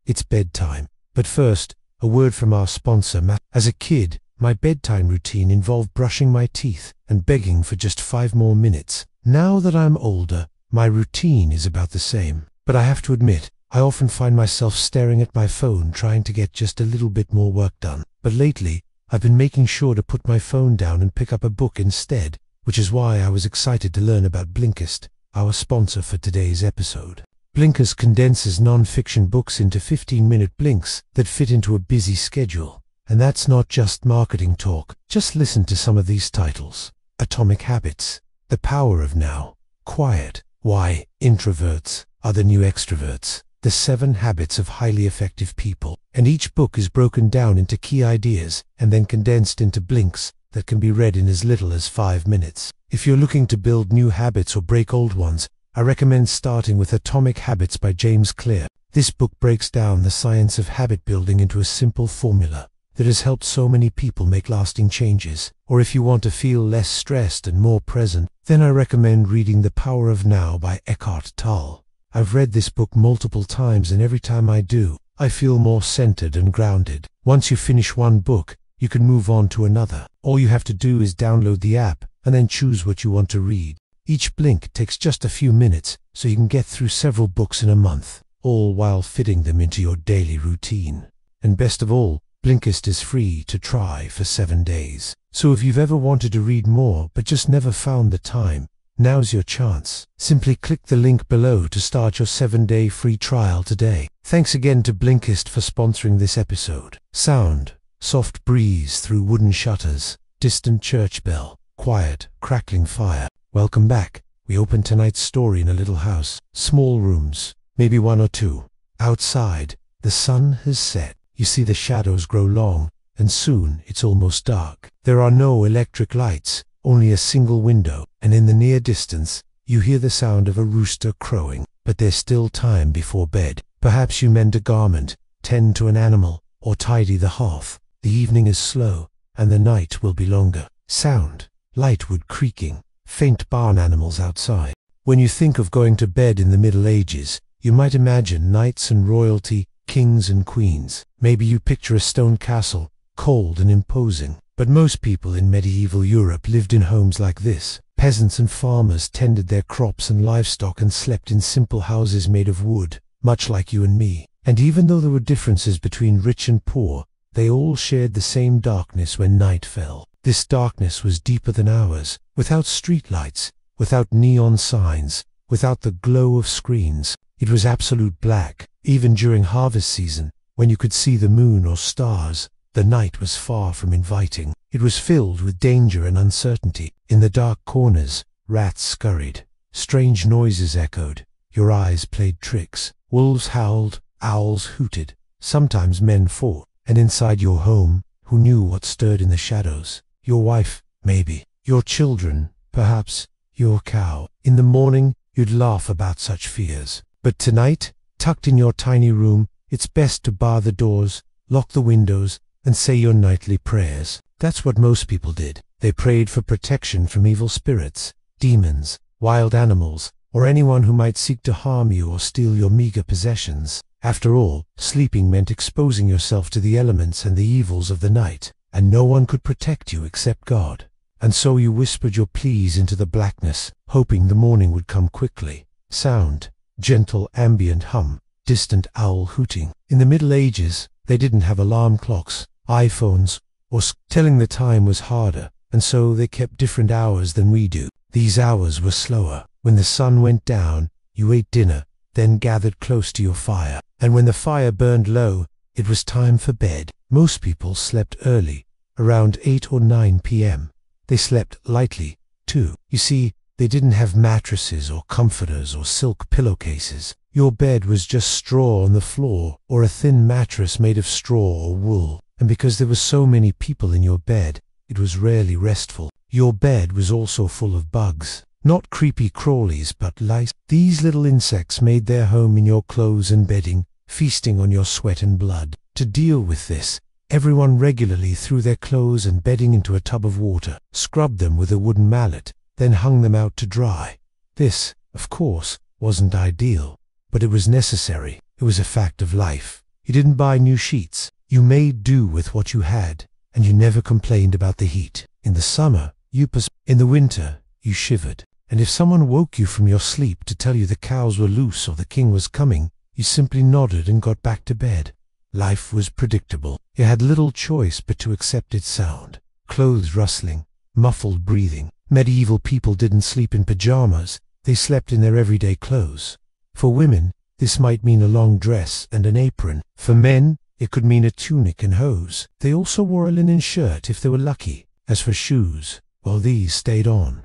it's bedtime. But first, a word from our sponsor, Matt. As a kid, my bedtime routine involved brushing my teeth and begging for just 5 more minutes. Now that I'm older, my routine is about the same. But I have to admit, I often find myself staring at my phone trying to get just a little bit more work done. But lately, I've been making sure to put my phone down and pick up a book instead, which is why I was excited to learn about Blinkist, our sponsor for today's episode. Blinkist condenses non-fiction books into 15-minute blinks that fit into a busy schedule. And that's not just marketing talk. Just listen to some of these titles. Atomic Habits, The Power of Now, Quiet, Why Introverts Are the New Extroverts, The 7 Habits of Highly Effective People. And each book is broken down into key ideas and then condensed into blinks that can be read in as little as 5 minutes. If you're looking to build new habits or break old ones, I recommend starting with Atomic Habits by James Clear. This book breaks down the science of habit building into a simple formula that has helped so many people make lasting changes. Or if you want to feel less stressed and more present, then I recommend reading The Power of Now by Eckhart Tolle. I've read this book multiple times, and every time I do, I feel more centered and grounded. Once you finish one book, you can move on to another. All you have to do is download the app and then choose what you want to read. Each blink takes just a few minutes, so you can get through several books in a month, all while fitting them into your daily routine. And best of all, Blinkist is free to try for 7 days. So if you've ever wanted to read more but just never found the time, now's your chance. Simply click the link below to start your 7-day free trial today. Thanks again to Blinkist for sponsoring this episode. Sound, soft breeze through wooden shutters, distant church bell, quiet, crackling fire. Welcome back. We open tonight's story in a little house. Small rooms, maybe 1 or 2. Outside, the sun has set. You see the shadows grow long, and soon it's almost dark. There are no electric lights, only a single window, and in the near distance, you hear the sound of a rooster crowing. But there's still time before bed. Perhaps you mend a garment, tend to an animal, or tidy the hearth. The evening is slow, and the night will be longer. Sound, light wood creaking, faint barn animals outside. When you think of going to bed in the Middle Ages, you might imagine knights and royalty, kings and queens. Maybe you picture a stone castle, cold and imposing. But most people in medieval Europe lived in homes like this. Peasants and farmers tended their crops and livestock and slept in simple houses made of wood, much like you and me. And even though there were differences between rich and poor, they all shared the same darkness when night fell. This darkness was deeper than ours, without streetlights, without neon signs, without the glow of screens. It was absolute black. Even during harvest season, when you could see the moon or stars, the night was far from inviting. It was filled with danger and uncertainty. In the dark corners, rats scurried, strange noises echoed, your eyes played tricks, wolves howled, owls hooted, sometimes men fought. And inside your home, who knew what stirred in the shadows? Your wife, maybe. Your children, perhaps. Your cow. In the morning, you'd laugh about such fears. But tonight, tucked in your tiny room, it's best to bar the doors, lock the windows, and say your nightly prayers. That's what most people did. They prayed for protection from evil spirits, demons, wild animals, or anyone who might seek to harm you or steal your meager possessions. After all, sleeping meant exposing yourself to the elements and the evils of the night, and no one could protect you except God. And so you whispered your pleas into the blackness, hoping the morning would come quickly. Sound, gentle ambient hum, distant owl hooting. In the Middle Ages, they didn't have alarm clocks, iPhones, or telling the time was harder, and so they kept different hours than we do. These hours were slower. When the sun went down, you ate dinner, then gathered close to your fire. And when the fire burned low, it was time for bed. Most people slept early, around 8 or 9 p.m. They slept lightly, too. You see, they didn't have mattresses or comforters or silk pillowcases. Your bed was just straw on the floor, or a thin mattress made of straw or wool. And because there were so many people in your bed, it was rarely restful. Your bed was also full of bugs. Not creepy crawlies, but lice. These little insects made their home in your clothes and bedding, feasting on your sweat and blood. To deal with this, everyone regularly threw their clothes and bedding into a tub of water, scrubbed them with a wooden mallet, then hung them out to dry. This, of course, wasn't ideal, but it was necessary. It was a fact of life. You didn't buy new sheets. You made do with what you had, and you never complained about the heat. In the summer, in the winter, you shivered. And if someone woke you from your sleep to tell you the cows were loose or the king was coming, you simply nodded and got back to bed. Life was predictable. You had little choice but to accept its sound. Clothes rustling, muffled breathing. Medieval people didn't sleep in pajamas. They slept in their everyday clothes. For women, this might mean a long dress and an apron. For men, it could mean a tunic and hose. They also wore a linen shirt if they were lucky. As for shoes, well, these stayed on.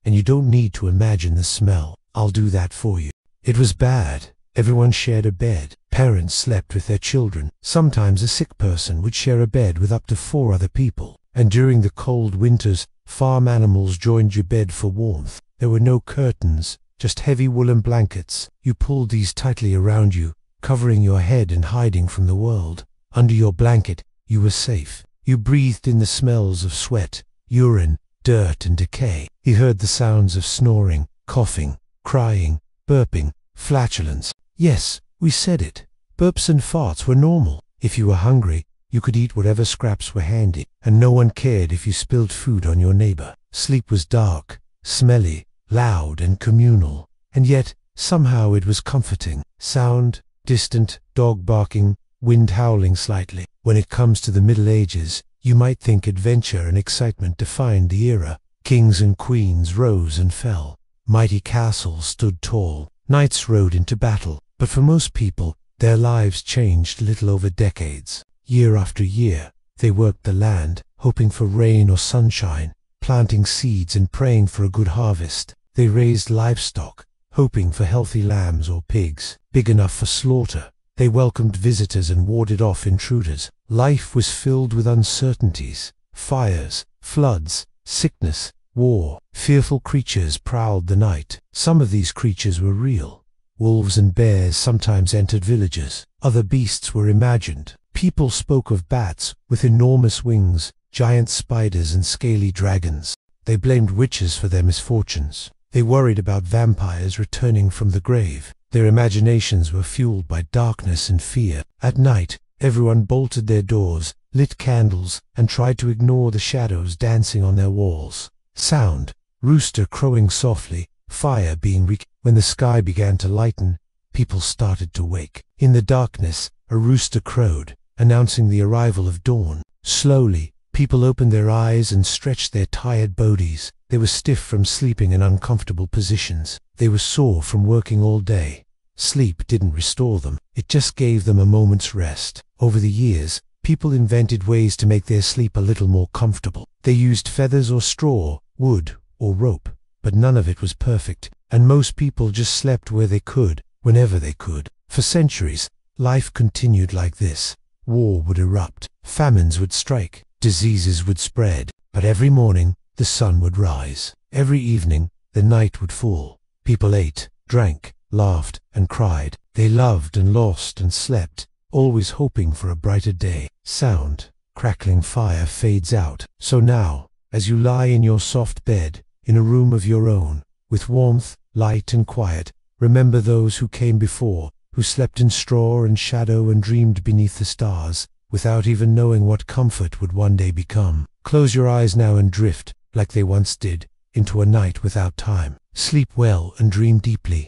And you don't need to imagine the smell. I'll do that for you. It was bad. Everyone shared a bed. Parents slept with their children. Sometimes a sick person would share a bed with up to 4 other people. And during the cold winters, farm animals joined your bed for warmth. There were no curtains, just heavy woolen blankets. You pulled these tightly around you, covering your head and hiding from the world. Under your blanket, you were safe. You breathed in the smells of sweat, urine, dirt and decay. He heard the sounds of snoring, coughing, crying, burping, flatulence. Yes, we said it. Burps and farts were normal. If you were hungry, you could eat whatever scraps were handy, and no one cared if you spilled food on your neighbor. Sleep was dark, smelly, loud and communal, and yet somehow it was comforting. Sound, distant, dog barking, wind howling slightly. When it comes to the Middle Ages, you might think adventure and excitement defined the era. Kings and queens rose and fell. Mighty castles stood tall. Knights rode into battle. But for most people, their lives changed little over decades. Year after year, they worked the land, hoping for rain or sunshine, planting seeds and praying for a good harvest. They raised livestock, hoping for healthy lambs or pigs, big enough for slaughter. They welcomed visitors and warded off intruders. Life was filled with uncertainties, fires, floods, sickness, war. Fearful creatures prowled the night. Some of these creatures were real. Wolves and bears sometimes entered villages. Other beasts were imagined. People spoke of bats with enormous wings, giant spiders and scaly dragons. They blamed witches for their misfortunes. They worried about vampires returning from the grave. Their imaginations were fueled by darkness and fear. At night, everyone bolted their doors, lit candles, and tried to ignore the shadows dancing on their walls. Sound, rooster crowing softly, fire being rekindled. When the sky began to lighten, people started to wake. In the darkness, a rooster crowed, announcing the arrival of dawn. Slowly, people opened their eyes and stretched their tired bodies. They were stiff from sleeping in uncomfortable positions. They were sore from working all day. Sleep didn't restore them. It just gave them a moment's rest. Over the years, people invented ways to make their sleep a little more comfortable. They used feathers or straw, wood or rope, but none of it was perfect, and most people just slept where they could, whenever they could. For centuries, life continued like this. War would erupt, famines would strike, diseases would spread, but every morning, the sun would rise. Every evening, the night would fall. People ate, drank, laughed, and cried. They loved and lost and slept, always hoping for a brighter day. Sound, crackling fire fades out. So now, as you lie in your soft bed, in a room of your own, with warmth, light and quiet, remember those who came before, who slept in straw and shadow and dreamed beneath the stars, without even knowing what comfort would one day become. Close your eyes now and drift, like they once did, into a night without time. Sleep well and dream deeply.